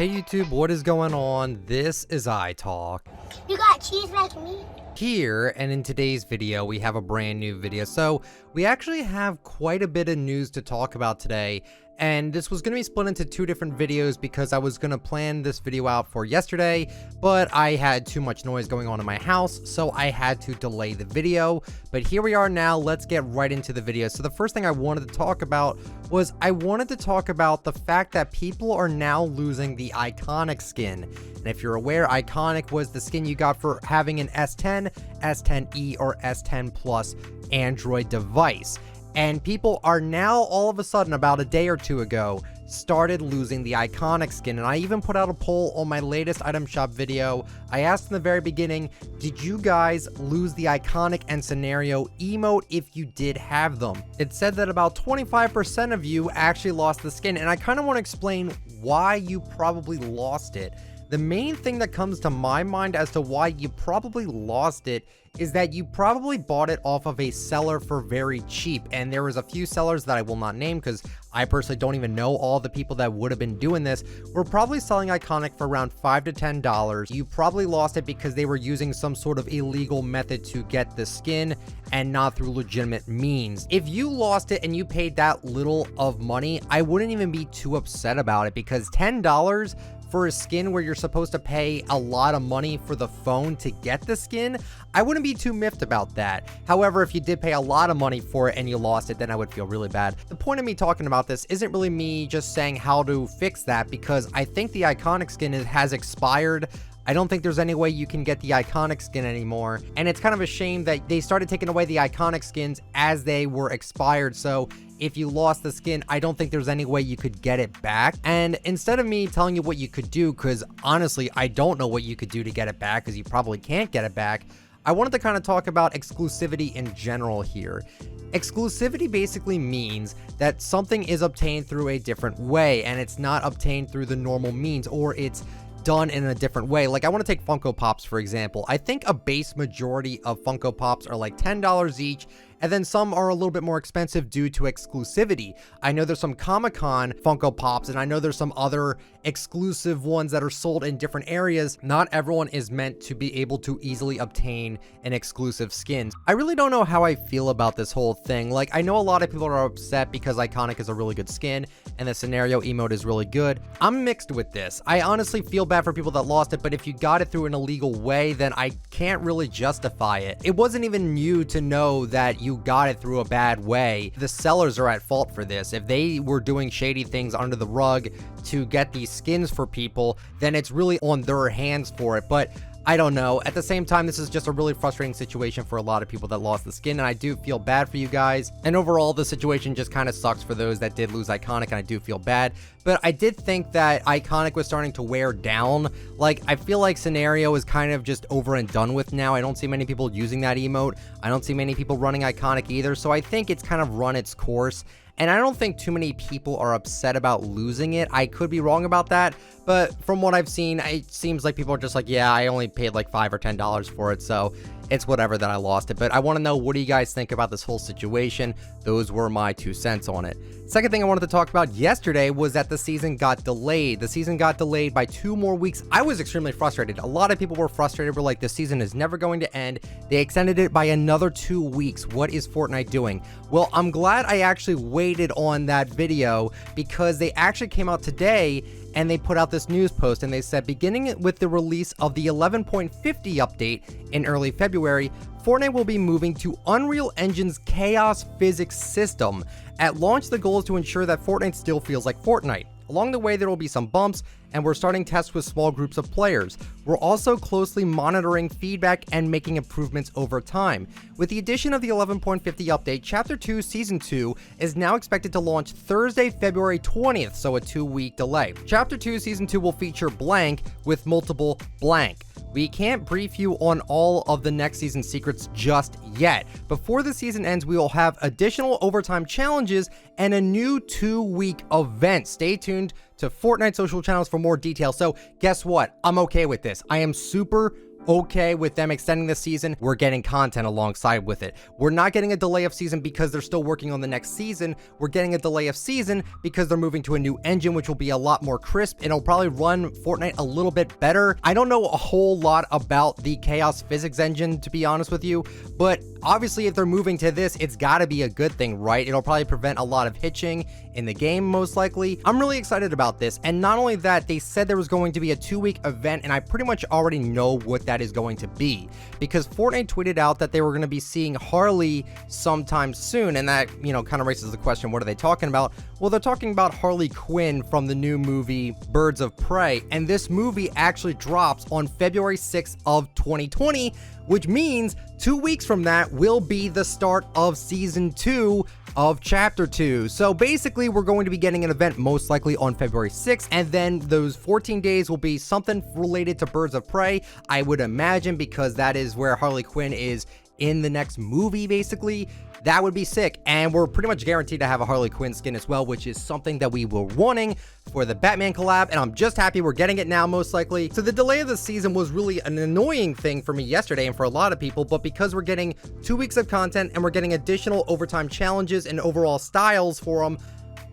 Hey YouTube, what is going on? This is iTalk. You got cheese like me? Here, and in today's video, we have a brand new video. So we actually have quite a bit of news to talk about today. And this was going to be split into two different videos because I was going to plan this video out for yesterday, but I had too much noise going on in my house, so I had to delay the video. But here we are now. Let's get right into the video. So the first thing I wanted to talk about was I wanted to talk about the fact that people are now losing the Ikonik skin. And if you're aware, Ikonik was the skin you got for having an S10, S10e, or S10 Plus Android device. And people are now all of a sudden, about a day or two ago, started losing the Ikonik skin. And I even put out a poll on my latest item shop video. I asked in the very beginning, did you guys lose the Ikonik and scenario emote if you did have them? It said that about 25% of you actually lost the skin. And I kind of want to explain why you probably lost it. The main thing that comes to my mind as to why you probably lost it is that you probably bought it off of a seller for very cheap. And there was a few sellers that I will not name because I personally don't even know all the people that would have been doing this. Were probably selling Ikonik for around $5 to $10. You probably lost it because they were using some sort of illegal method to get the skin and not through legitimate means. If you lost it and you paid that little of money, I wouldn't even be too upset about it, because $10 for a skin where you're supposed to pay a lot of money for the phone to get the skin, I wouldn't be too miffed about that. However, if you did pay a lot of money for it and you lost it, then I would feel really bad. The point of me talking about this isn't really me just saying how to fix that, because I think the Ikonik skin has expired. I don't think there's any way you can get the Ikonik skin anymore. And it's kind of a shame that they started taking away the Ikonik skins as they were expired. So if you lost the skin, I don't think there's any way you could get it back. And instead of me telling you what you could do, because honestly, I don't know what you could do to get it back, because you probably can't get it back, I wanted to kind of talk about exclusivity in general here. Exclusivity basically means that something is obtained through a different way, and it's not obtained through the normal means, or it's done in a different way. Like, I want to take Funko Pops, for example. I think a base majority of Funko Pops are like $10 each, and then some are a little bit more expensive due to exclusivity. I know there's some Comic-Con Funko Pops, and I know there's some other exclusive ones that are sold in different areas. Not everyone is meant to be able to easily obtain an exclusive skin. I really don't know how I feel about this whole thing. Like, I know a lot of people are upset because Ikonik is a really good skin and the scenario emote is really good. I'm mixed with this. I honestly feel bad for people that lost it, but if you got it through an illegal way, then I can't really justify it. It wasn't even you to know that you got it through a bad way. The sellers are at fault for this. If they were doing shady things under the rug to get these skins for people, then it's really on their hands for it. But I don't know. At the same time, this is just a really frustrating situation for a lot of people that lost the skin, and I do feel bad for you guys. And overall, the situation just kind of sucks for those that did lose Ikonik, and I do feel bad. But I did think that Ikonik was starting to wear down. Like, I feel like scenario is kind of just over and done with now. I don't see many people using that emote. I don't see many people running Ikonik either, so I think it's kind of run its course. And I don't think too many people are upset about losing it. I could be wrong about that, but from what I've seen, it seems like people are just like, yeah, I only paid like $5 or $10 for it, so it's whatever that I lost it. But I want to know, what do you guys think about this whole situation? Those were my 2 cents on it. Second thing I wanted to talk about yesterday was that the season got delayed. The season got delayed by 2 more weeks. I was extremely frustrated. A lot of people were frustrated. Were like, this season is never going to end. They extended it by another 2 weeks. What is Fortnite doing? Well, I'm glad I actually waited on that video, because they actually came out today and they put out this news post, and they said, beginning with the release of the 11.50 update in early February, Fortnite will be moving to Unreal Engine's Chaos Physics system. At launch, the goal is to ensure that Fortnite still feels like Fortnite. Along the way, there will be some bumps, and we're starting tests with small groups of players. We're also closely monitoring feedback and making improvements over time. With the addition of the 11.50 update, Chapter 2 Season 2 is now expected to launch Thursday, February 20th, so a 2-week delay. Chapter 2 Season 2 will feature blank with multiple blank. We can't brief you on all of the next season's secrets just yet. Before the season ends, we will have additional overtime challenges and a new 2-week event. Stay tuned to Fortnite social channels for more details. So guess what? I'm okay with this. I am super okay with them extending the season. We're getting content alongside with it. We're not getting a delay of season because they're still working on the next season. We're getting a delay of season because they're moving to a new engine, which will be a lot more crisp and it'll probably run Fortnite a little bit better. I don't know a whole lot about the Chaos Physics engine, to be honest with you, but obviously if they're moving to this, it's gotta be a good thing, right? It'll probably prevent a lot of hitching in the game, most likely. I'm really excited about this. And not only that, they said there was going to be a 2-week event, and I pretty much already know what that is going to be, because Fortnite tweeted out that they were going to be seeing Harley sometime soon, and that, you know, kind of raises the question, what are they talking about? Well, they're talking about Harley Quinn from the new movie Birds of Prey, and this movie actually drops on February 6th of 2020, which means 2 weeks from that will be the start of season 2 of chapter 2. So basically we're going to be getting an event most likely on February 6th, and then those 14 days will be something related to Birds of Prey, I would imagine, because that is where Harley Quinn is in the next movie. Basically that would be sick, and we're pretty much guaranteed to have a Harley Quinn skin as well, which is something that we were wanting for the Batman collab, and I'm just happy we're getting it now, most likely. So the delay of the season was really an annoying thing for me yesterday and for a lot of people, but because we're getting 2 weeks of content and we're getting additional overtime challenges and overall styles for them,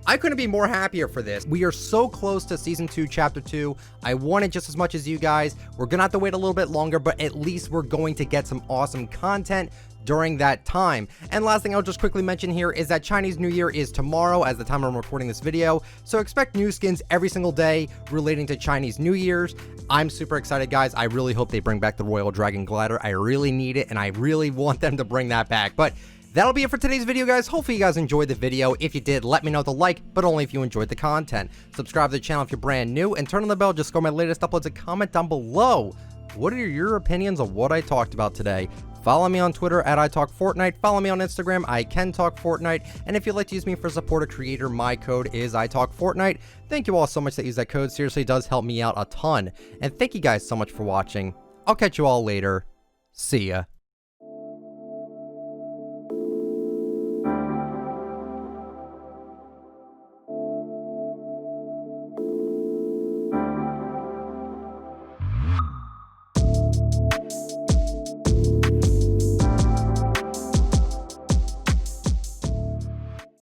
I couldn't be more happier for this. We are so close to season 2 chapter 2. I want it just as much as you guys. We're gonna have to wait a little bit longer, but at least we're going to get some awesome content during that time. And last thing I'll just quickly mention here is that Chinese New Year is tomorrow as the time I'm recording this video, so expect new skins every single day relating to Chinese New Year's. I'm super excited, guys. I really hope they bring back the Royal Dragon Glider. I really need it, and I really want them to bring that back. But that'll be it for today's video, guys. Hopefully you guys enjoyed the video. If you did, let me know with a like, but only if you enjoyed the content. Subscribe to the channel if you're brand new, and turn on the bell just to score my latest uploads, and comment down below. What are your opinions of what I talked about today? Follow me on Twitter at ITalkFortnite. Follow me on Instagram, ICanTalkFortnite. And if you'd like to use me for support or creator, my code is ITalkFortnite. Thank you all so much that use that code. Seriously, it does help me out a ton. And thank you guys so much for watching. I'll catch you all later. See ya.